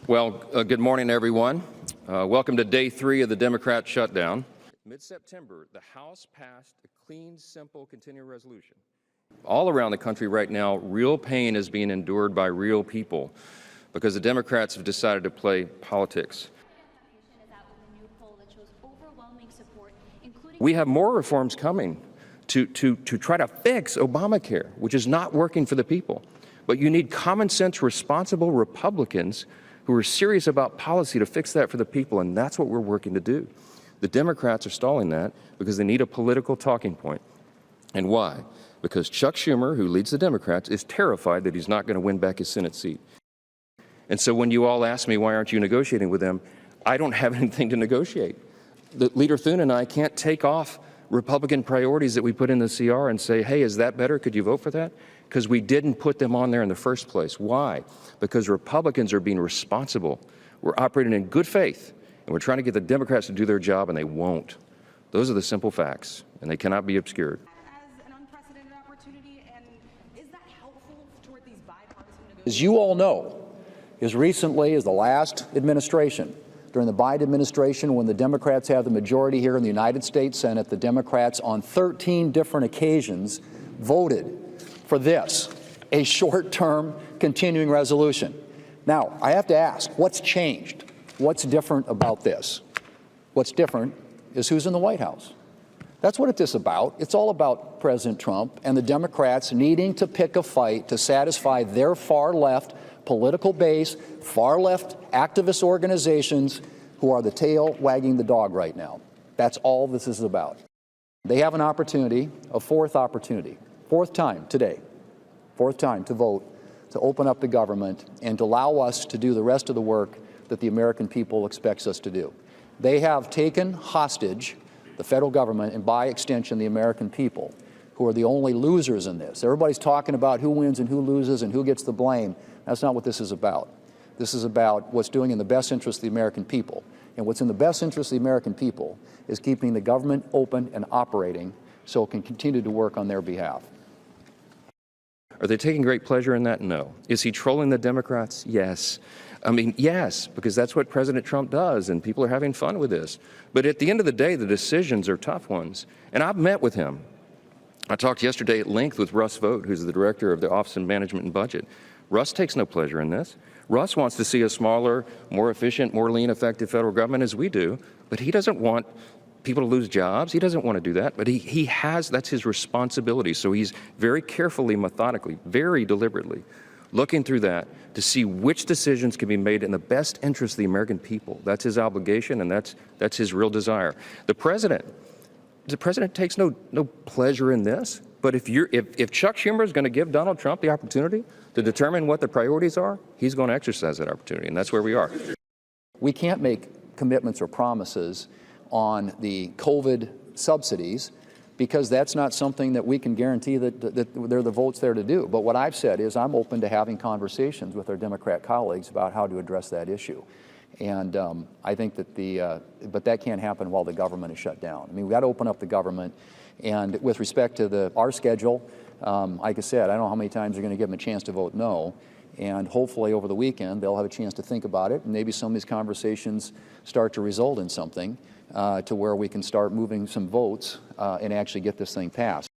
Good morning, everyone. Welcome to day 3 of the Democrat shutdown. Mid-September, the House passed a clean, simple, continuing resolution. All around the country right now, real pain is being endured by real people because the Democrats have decided to play politics. We have more reforms coming to try to fix Obamacare, which is not working for the people. But you need common sense, responsible Republicans who are serious about policy to fix that for the people, and that's what we're working to do. The Democrats are stalling that because they need a political talking point. And why? Because Chuck Schumer, who leads the Democrats, is terrified that he's not going to win back his Senate seat. And so when you all ask me, why aren't you negotiating with them, I don't have anything to negotiate. Leader Thune and I can't take off Republican priorities that we put in the CR and say, hey, is that better? Could you vote for that? Because we didn't put them on there in the first place. Why? Because Republicans are being responsible. We're operating in good faith, and we're trying to get the Democrats to do their job, and they won't. Those are the simple facts, and they cannot be obscured. As an unprecedented opportunity, and is that helpful toward these bipartisan negotiations? As you all know, as recently as the last administration, during the Biden administration, when the Democrats have the majority here in the United States Senate, the Democrats on 13 different occasions voted for this, a short-term continuing resolution. Now, I have to ask, what's changed? What's different about this? What's different is who's in the White House. That's what it's about. It's all about President Trump and the Democrats needing to pick a fight to satisfy their far-left political base, far-left activist organizations who are the tail wagging the dog right now. That's all this is about. They have an opportunity, a fourth time today, fourth time to vote, to open up the government and to allow us to do the rest of the work that the American people expects us to do. They have taken hostage the federal government and, by extension, the American people, who are the only losers in this. Everybody's talking about who wins and who loses and who gets the blame. That's not what this is about. This is about what's doing in the best interest of the American people. And what's in the best interest of the American people is keeping the government open and operating so it can continue to work on their behalf. Are they taking great pleasure in that? No. Is he trolling the Democrats? Yes. I mean, yes, because that's what President Trump does, and people are having fun with this. But at the end of the day, the decisions are tough ones. And I've met with him. I talked yesterday at length with Russ Vought, who's the director of the Office of Management and Budget. Russ takes no pleasure in this. Russ wants to see a smaller, more efficient, more lean, effective federal government as we do, but he doesn't want people to lose jobs. He doesn't want to do that, but that's his responsibility. So he's very carefully, methodically, very deliberately looking through that to see which decisions can be made in the best interest of the American people. That's his obligation, and that's his real desire. The president takes no pleasure in this, but if Chuck Schumer is going to give Donald Trump the opportunity to determine what the priorities are, he's going to exercise that opportunity, and that's where we are. We can't make commitments or promises on the COVID subsidies because that's not something that we can guarantee that there are the votes there to do. But what I've said is I'm open to having conversations with our Democrat colleagues about how to address that issue. And I think that but that can't happen while the government is shut down. I mean, we've got to open up the government. And with respect to our schedule, like I said, I don't know how many times you're going to give them a chance to vote no. And hopefully over the weekend, they'll have a chance to think about it. And maybe some of these conversations start to result in something to where we can start moving some votes and actually get this thing passed.